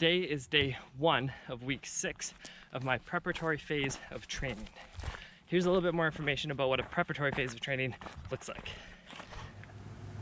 Today is day 1 of week 6 of my preparatory phase of training. Here's a little bit more information about what a preparatory phase of training looks like.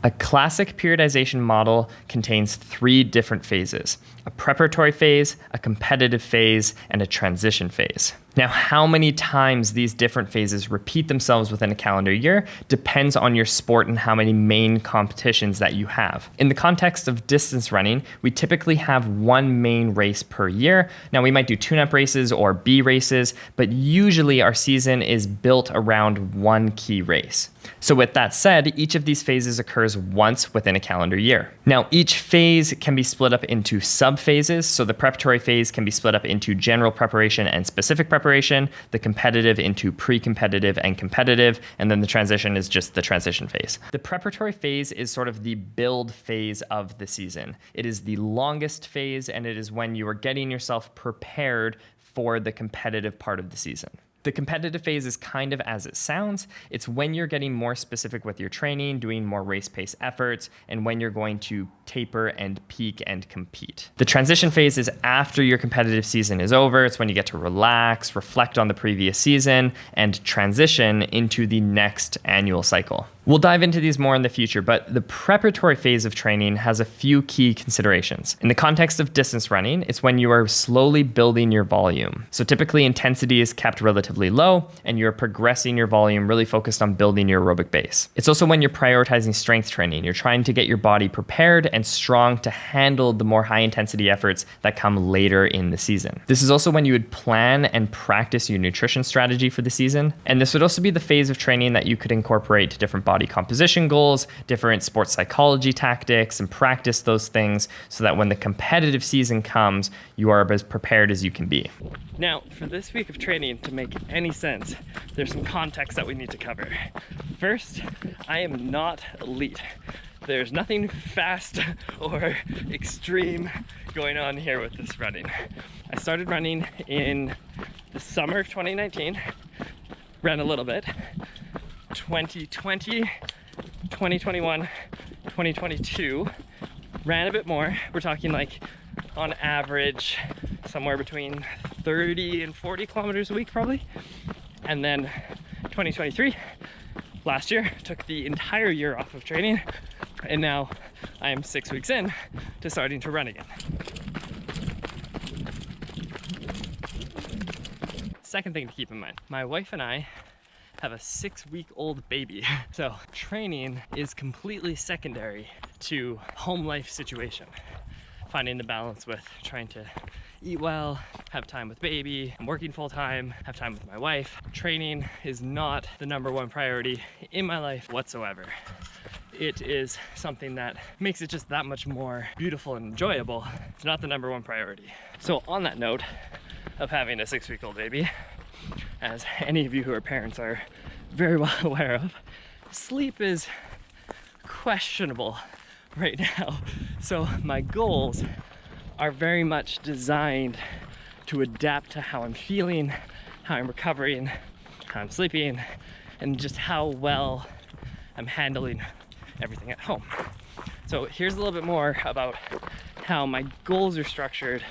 A classic periodization model contains 3 different phases: a preparatory phase, a competitive phase, and a transition phase. Now, how many times these different phases repeat themselves within a calendar year depends on your sport and how many main competitions that you have. In the context of distance running, we typically have 1 main race per year. Now, we might do tune-up races or B races, but usually our season is built around 1 key race. So with that said, each of these phases occurs once within a calendar year. Now, each phase can be split up into sub-phases. So the preparatory phase can be split up into general preparation and specific preparation, the competitive into pre-competitive and competitive, and then the transition is just the transition phase. The preparatory phase is sort of the build phase of the season. It is the longest phase, and it is when you are getting yourself prepared for the competitive part of the season. The competitive phase is kind of as it sounds. It's when you're getting more specific with your training, doing more race pace efforts, and when you're going to taper and peak and compete. The transition phase is after your competitive season is over. It's when you get to relax, reflect on the previous season, and transition into the next annual cycle. We'll dive into these more in the future, but the preparatory phase of training has a few key considerations. In the context of distance running, it's when you are slowly building your volume. So typically intensity is kept relatively low, and you're progressing your volume, really focused on building your aerobic base. It's also when you're prioritizing strength training. You're trying to get your body prepared and strong to handle the more high intensity efforts that come later in the season. This is also when you would plan and practice your nutrition strategy for the season. And this would also be the phase of training that you could incorporate different body composition goals, different sports psychology tactics, and practice those things so that when the competitive season comes, you are as prepared as you can be. Now, for this week of training to make any sense, there's some context that we need to cover. First, I am not elite. There's nothing fast or extreme going on here with this running. I started running in the summer of 2019, ran a little bit. 2020, 2021, 2022, ran a bit more. We're talking like on average somewhere between 30 and 40 kilometers a week probably. And then 2023, last year, took the entire year off of training, and now I am 6 weeks in to starting to run again. Second thing to keep in mind, my wife and I have a 6-week-old baby. So training is completely secondary to home life situation. Finding the balance with trying to eat well, have time with baby, I'm working full time, have time with my wife. Training is not the #1 priority in my life whatsoever. It is something that makes it just that much more beautiful and enjoyable. It's not the #1 priority. So on that note of having a 6-week-old baby, as any of you who are parents are very well aware of, sleep is questionable right now. So my goals are very much designed to adapt to how I'm feeling, how I'm recovering, how I'm sleeping, and just how well I'm handling everything at home. So here's a little bit more about how my goals are structured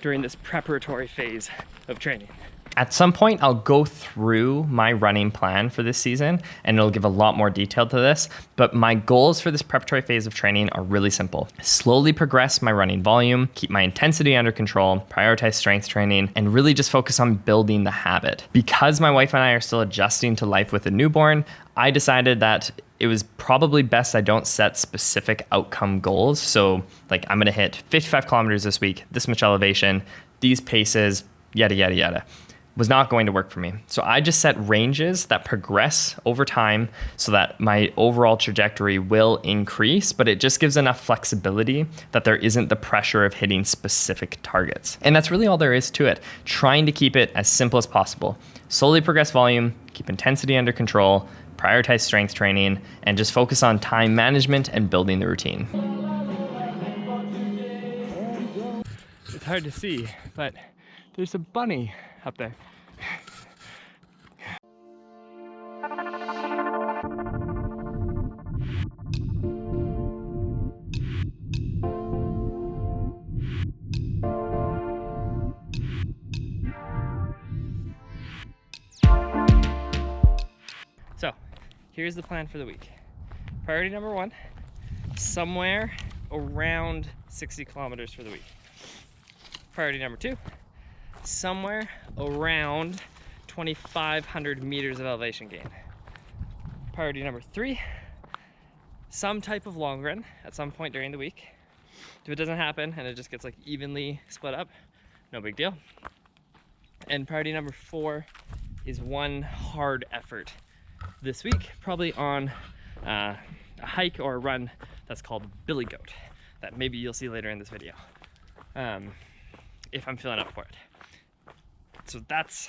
during this preparatory phase of training. At some point, I'll go through my running plan for this season, and it'll give a lot more detail to this. But my goals for this preparatory phase of training are really simple. Slowly progress my running volume, keep my intensity under control, prioritize strength training, and really just focus on building the habit. Because my wife and I are still adjusting to life with a newborn, I decided that it was probably best I don't set specific outcome goals. So like, I'm gonna hit 55 kilometers this week, this much elevation, these paces, yada, yada, yada. Was not going to work for me. So I just set ranges that progress over time so that my overall trajectory will increase, but it just gives enough flexibility that there isn't the pressure of hitting specific targets. And that's really all there is to it. Trying to keep it as simple as possible. Slowly progress volume, keep intensity under control, prioritize strength training, and just focus on time management and building the routine. It's hard to see, but there's a bunny up there. here's the plan for the week. Priority number 1, somewhere around 60 kilometers for the week. Priority number 2, somewhere around 2,500 meters of elevation gain. Priority number 3, some type of long run at some point during the week. If it doesn't happen and it just gets like evenly split up, no big deal. And priority number 4 is one hard effort this week, probably on a hike or a run that's called Billy Goat, that maybe you'll see later in this video, if I'm feeling up for it. So that's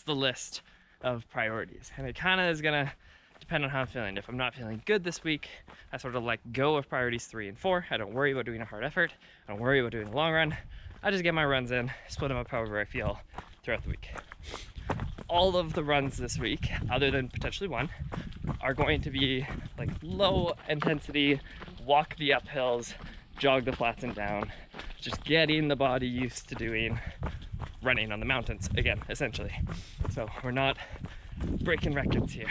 the list of priorities, and it kind of is gonna depend on how I'm feeling. If I'm not feeling good this week, I sort of let go of priorities 3 and 4. I don't worry about doing a hard effort. I don't worry about doing a long run. I just get my runs in, split them up however I feel throughout the week. All of the runs this week, other than potentially one, are going to be like low intensity, walk the uphills, jog the flats and down, just getting the body used to doing running on the mountains again, essentially. So we're not breaking records here.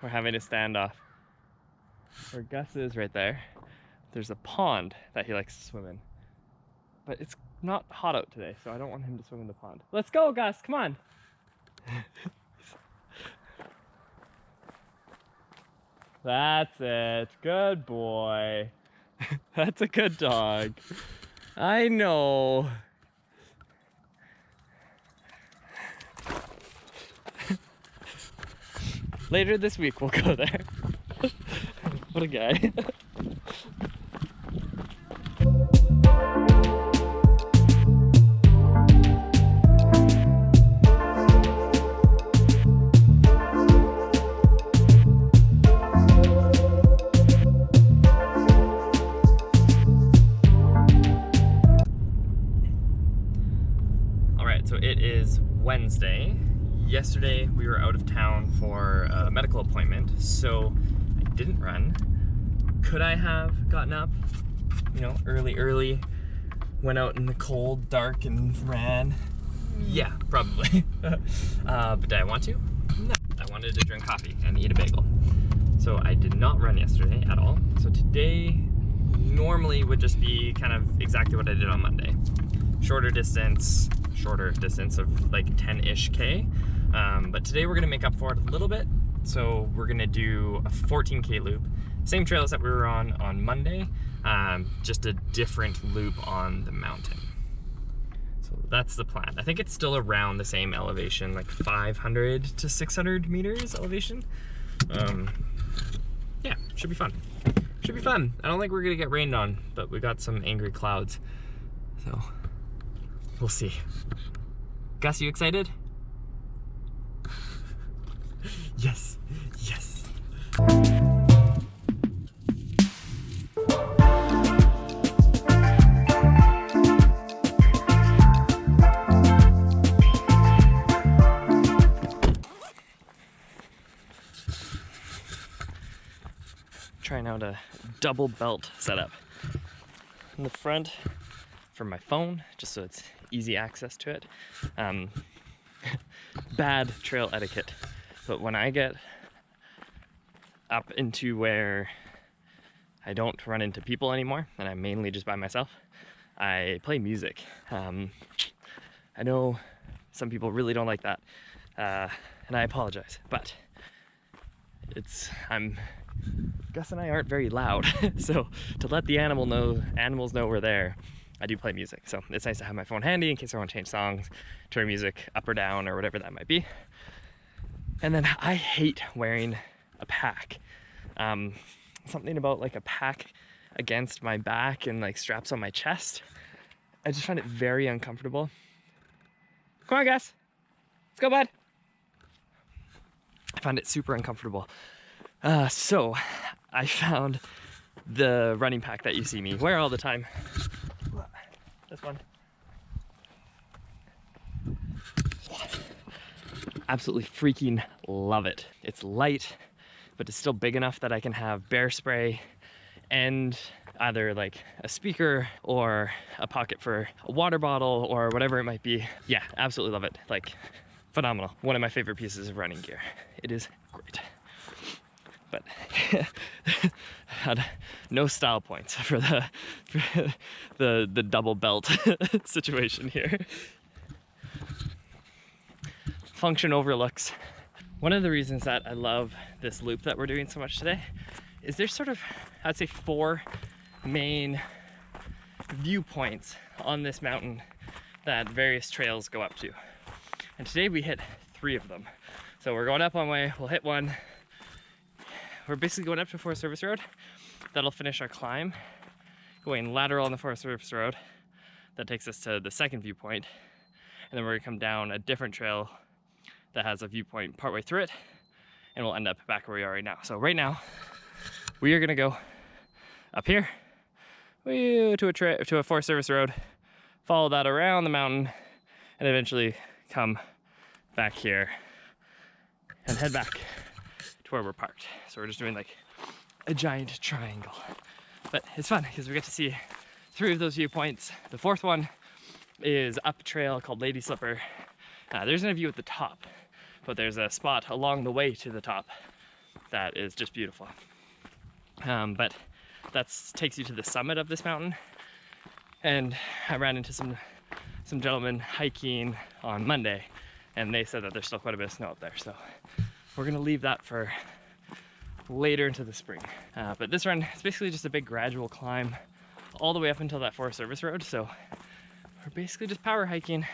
We're having a standoff. Where Gus is right there, there's a pond that he likes to swim in. But it's not hot out today, so I don't want him to swim in the pond. Let's go, Gus, come on. That's it, good boy. That's a good dog. I know. Later this week we'll go there. What a guy. So it is Wednesday. Yesterday we were out of town for a medical appointment, so I didn't run. Could I have gotten up, you know, early, went out in the cold, dark, and ran? Yeah, probably. But did I want to? No. I wanted to drink coffee and eat a bagel. So I did not run yesterday at all. So today normally would just be kind of exactly what I did on Monday. Shorter distance of like 10-ish K. But today we're gonna make up for it a little bit. So we're gonna do a 14K loop. Same trails that we were on Monday, just a different loop on the mountain. So that's the plan. I think it's still around the same elevation, like 500 to 600 meters elevation. Yeah, should be fun. Should be fun. I don't think we're gonna get rained on, but we got some angry clouds. So we'll see. Gus, you excited? Yes, yes. Trying out a double belt setup. In the front for my phone, just so it's easy access to it. Bad trail etiquette, but when I get up into where I don't run into people anymore and I'm mainly just by myself, I play music. I know some people really don't like that, and I apologize, but Gus and I aren't very loud, so to let the animals know we're there, I do play music. So it's nice to have my phone handy in case I want to change songs, turn music up or down or whatever that might be. And then I hate wearing a pack. Something about like a pack against my back and like straps on my chest. I just find it very uncomfortable. Come on, Gus. Let's go, bud. I find it super uncomfortable. So I found the running pack that you see me wear all the time. This one. absolutely freaking love it. It's light, but it's still big enough that I can have bear spray and either like a speaker or a pocket for a water bottle or whatever it might be. Yeah, absolutely love it. Like, phenomenal. One of my favorite pieces of running gear. It is great. But had no style points for the double belt situation here. Function overlooks. One of the reasons that I love this loop that we're doing so much today is there's sort of, I'd say, 4 main viewpoints on this mountain that various trails go up to. And today we hit 3 of them. So we're going up one way, we'll hit one. We're basically going up to Forest Service Road. That'll finish our climb. Going lateral on the Forest Service Road. That takes us to the second viewpoint. And then we're gonna come down a different trail that has a viewpoint partway through it. And we'll end up back where we are right now. So right now, we are gonna go up here to a Forest Service Road, follow that around the mountain, and eventually come back here and head back to where we're parked. So we're just doing like a giant triangle. But it's fun because we get to see 3 of those viewpoints. The 4th one is up a trail called Lady Slipper. There's no view at the top, but there's a spot along the way to the top that is just beautiful. But that takes you to the summit of this mountain. And I ran into some gentlemen hiking on Monday, and they said that there's still quite a bit of snow up there. So we're gonna leave that for later into the spring. But this run is basically just a big gradual climb all the way up until that Forest Service Road. So we're basically just power hiking.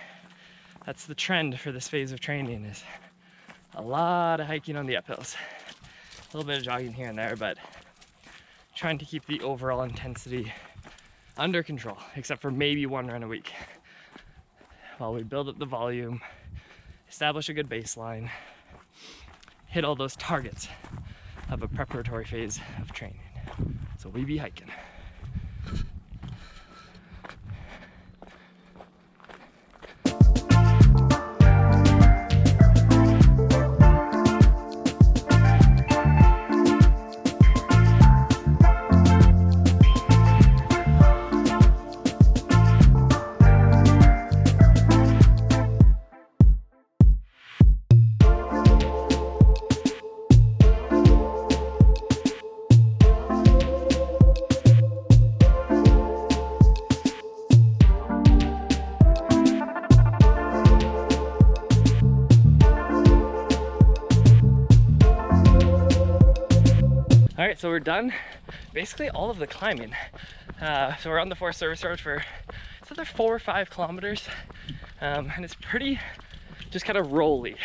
That's the trend for this phase of training, is a lot of hiking on the uphills. A little bit of jogging here and there, but trying to keep the overall intensity under control, except for maybe 1 run a week, while we build up the volume, establish a good baseline, hit all those targets of a preparatory phase of training. So we be hiking. All right, so we're done basically all of the climbing. So we're on the Forest Service Road for it's another 4 or 5 kilometers, and it's pretty just kind of rolly.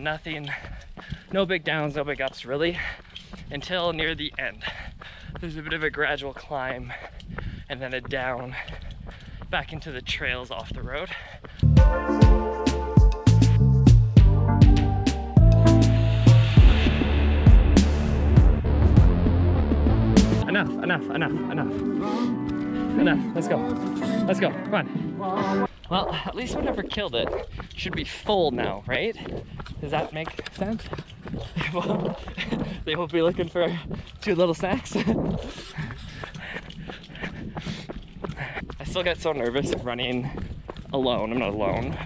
No big downs, no big ups really, until near the end. There's a bit of a gradual climb and then a down back into the trails off the road. Enough, let's go, come on. Well, at least whatever killed it should be full now, right? Does that make sense? Well, they won't be looking for 2 little snacks. I still get so nervous running alone. I'm not alone,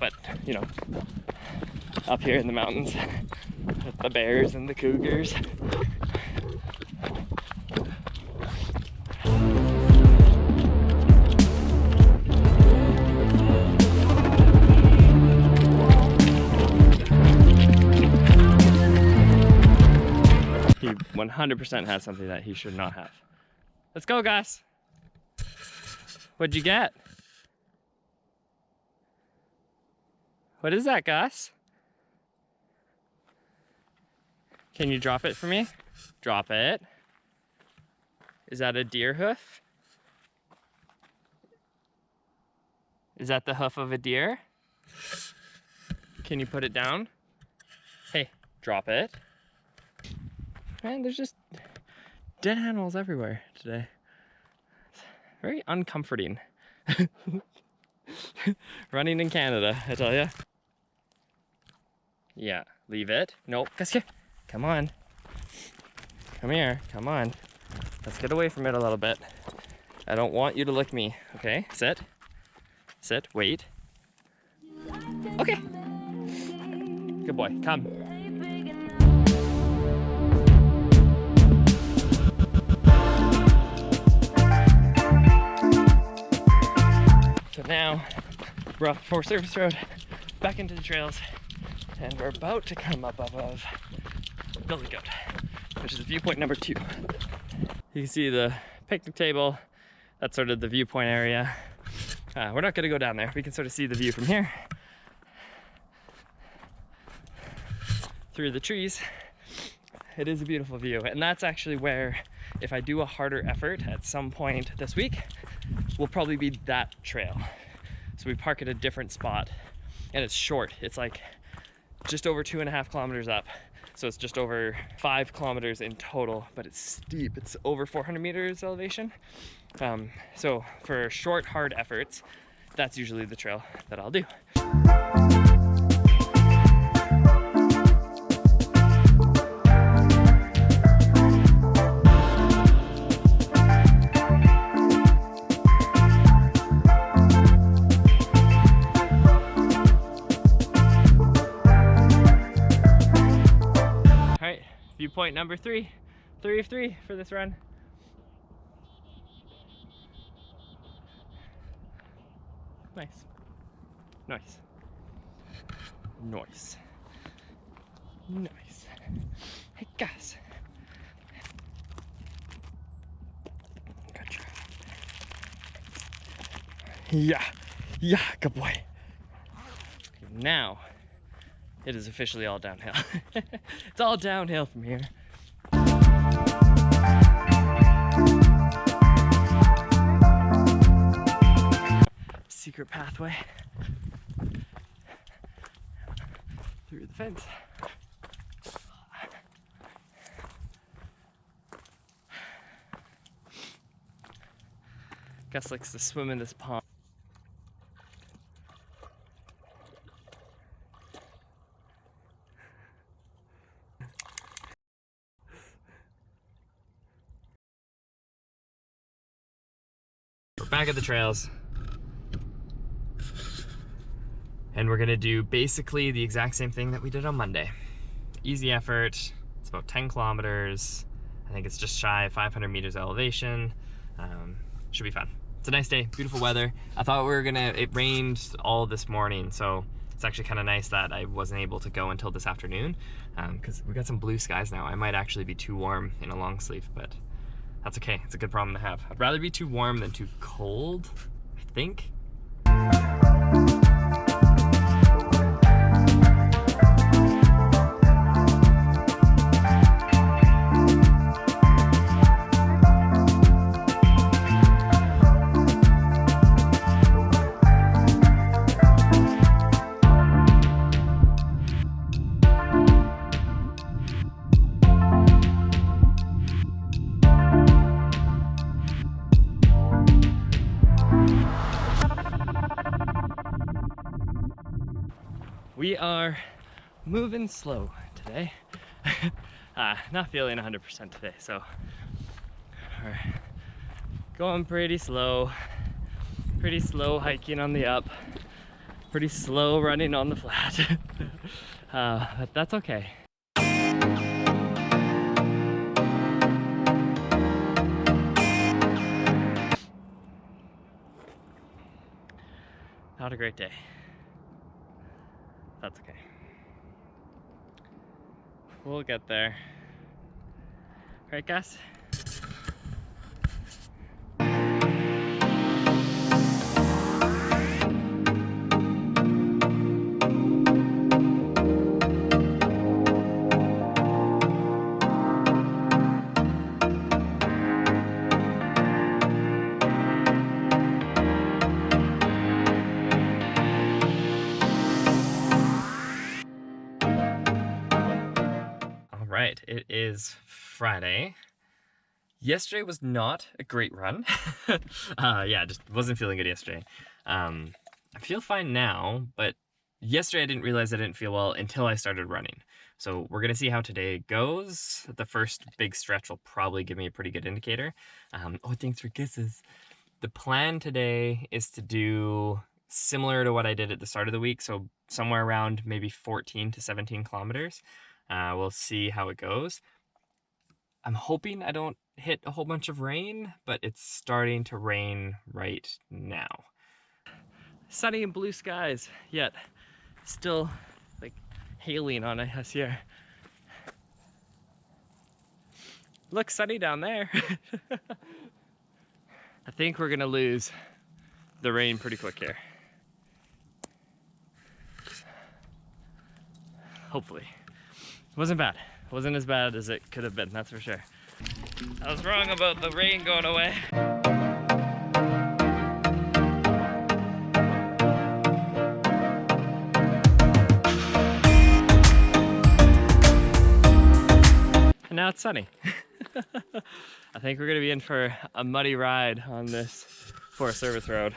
but you know, up here in the mountains with the bears and the cougars. He 100% has something that he should not have. Let's go, Gus. What'd you get? What is that, Gus? Can you drop it for me? Drop it. Is that a deer hoof? Is that the hoof of a deer? Can you put it down? Hey, drop it. Man, there's just dead animals everywhere today. It's very uncomforting. Running in Canada, I tell ya. Yeah, leave it. Nope, Gus, here. Come on. Come here, come on. Let's get away from it a little bit. I don't want you to lick me, okay? Sit. Sit, wait. Okay. Good boy, come. So now, we're off 4 Service Road, back into the trails, and we're about to come up above Billy Goat, which is viewpoint number 2. You can see the picnic table. That's sort of the viewpoint area. We're not gonna go down there. We can sort of see the view from here. Through the trees. It is a beautiful view. And that's actually where, if I do a harder effort at some point this week, will probably be that trail. So we park at a different spot, and it's short. It's like just over 2.5 kilometers up. So it's just over 5 kilometers in total, but it's steep. It's over 400 meters elevation. So for short, hard efforts, that's usually the trail that I'll do. Viewpoint number 3, 3 of 3 for this run. Nice. Nice. Nice. Nice. Hey guys. Good job. Yeah. Yeah, good boy. Now, it is officially all downhill. It's all downhill from here. Secret pathway through the fence. Gus likes to swim in this pond. We're back at the trails, and we're gonna do basically the exact same thing that we did on Monday. Easy effort. It's about 10 kilometers. I think it's just shy of 500 meters elevation. Should be fun. It's a nice day, beautiful weather. I thought it rained all this morning, so it's actually kind of nice that I wasn't able to go until this afternoon, because we got some blue skies now. I might actually be too warm in a long sleeve, but that's okay. It's a good problem to have. I'd rather be too warm than too cold, I think. We are moving slow today. Not feeling 100% today, so we're going pretty slow hiking on the up, pretty slow running on the flat. But that's okay. Not a great day. That's okay. We'll get there. Right, Gus? Right, it is Friday. Yesterday was not a great run. Yeah, just wasn't feeling good yesterday. I feel fine now, but Yesterday I didn't realize I didn't feel well until I started running. So we're gonna see how today goes. The first big stretch will probably give me a pretty good indicator. Oh, thanks for kisses. The plan today is to do similar to what I did at the start of the week. So somewhere around maybe 14 to 17 kilometers. We'll see how it goes. I'm hoping I don't hit a whole bunch of rain, but it's starting to rain right now. Sunny and blue skies, yet still like hailing on us here. Looks sunny down there. I think we're gonna lose the rain pretty quick here. Hopefully. It wasn't bad. It wasn't as bad as it could have been, that's for sure. I was wrong about the rain going away. And now it's sunny. I think we're gonna be in for a muddy ride on this Forest Service road.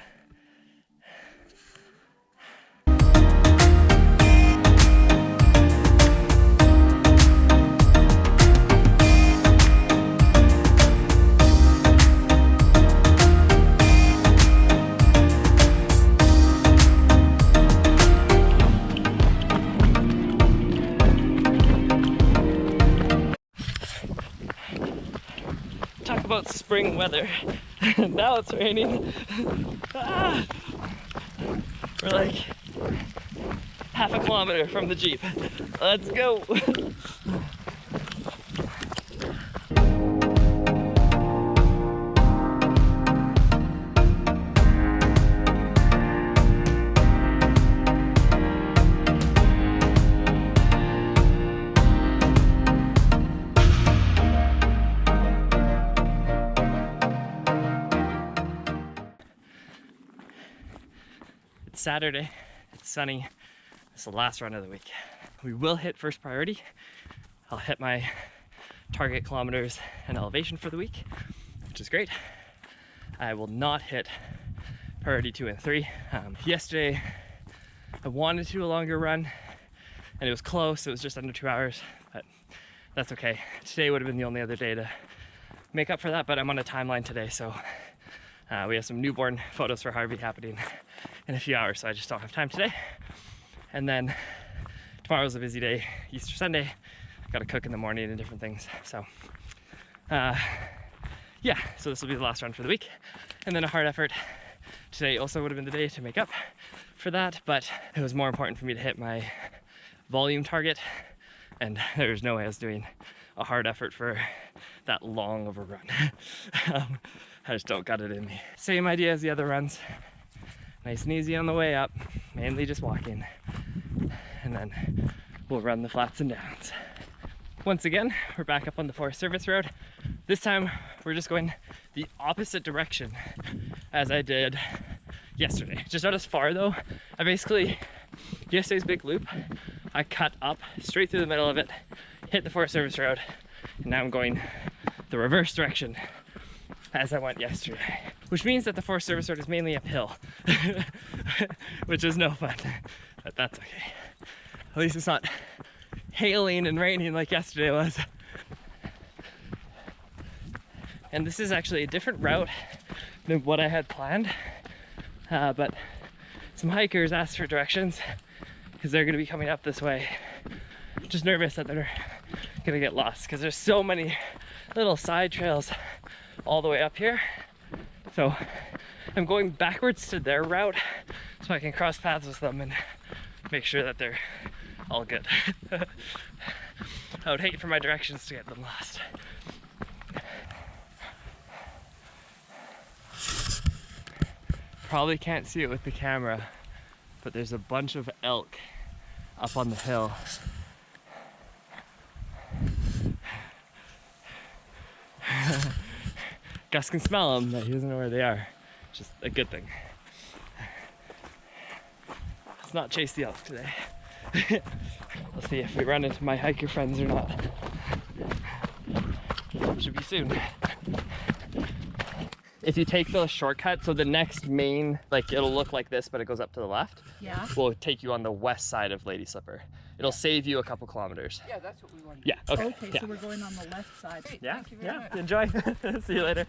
Talk about spring weather. Now it's raining. Ah! We're like half a kilometer from the Jeep. Let's go. It's Saturday, it's sunny. It's the last run of the week. We will hit first priority. I'll hit my target kilometers and elevation for the week, which is great. I will not hit priority 2 and 3. Yesterday, I wanted to do a longer run and it was close. It was just under 2 hours, but that's okay. Today would have been the only other day to make up for that, but I'm on a timeline today, so we have some newborn photos for Harvey happening in a few hours, so I just don't have time today. And then tomorrow's a busy day, Easter Sunday. Got to cook in the morning and different things. So yeah, so this will be the last run for the week. And then a hard effort today also would have been the day to make up for that, but it was more important for me to hit my volume target, and there was no way I was doing a hard effort for that long of a run. I just don't got it in me. Same idea as the other runs. Nice and easy on the way up, mainly just walking. And then we'll run the flats and downs. Once again, we're back up on the Forest Service road. This time, we're just going the opposite direction as I did yesterday. Just not as far though. I basically, yesterday's big loop, I cut up straight through the middle of it, hit the Forest Service road, and now I'm going the reverse direction as I went yesterday. Which means that the Forest Service road is mainly uphill, which is no fun, but that's okay. At least it's not hailing and raining like yesterday was. And this is actually a different route than what I had planned, but some hikers asked for directions because they're gonna be coming up this way. I'm just nervous that they're gonna get lost because there's so many little side trails all the way up here. So I'm going backwards to their route so I can cross paths with them and make sure that they're all good. I would hate for my directions to get them lost. Probably can't see it with the camera, but there's a bunch of elk up on the hill. Gus can smell them, but he doesn't know where they are. Just a good thing. Let's not chase the elk today. We'll see if we run into my hiker friends or not. Should be soon. if you take the shortcut, so the next main, like it'll look like this, but it goes up to the left. Yeah. Will take you on the west side of Lady Slipper. It'll save you a couple kilometers. Yeah, that's what we want. Yeah. Okay. Okay, yeah. so we're going on the left side. Yeah. Thank you very much. Enjoy. See you later.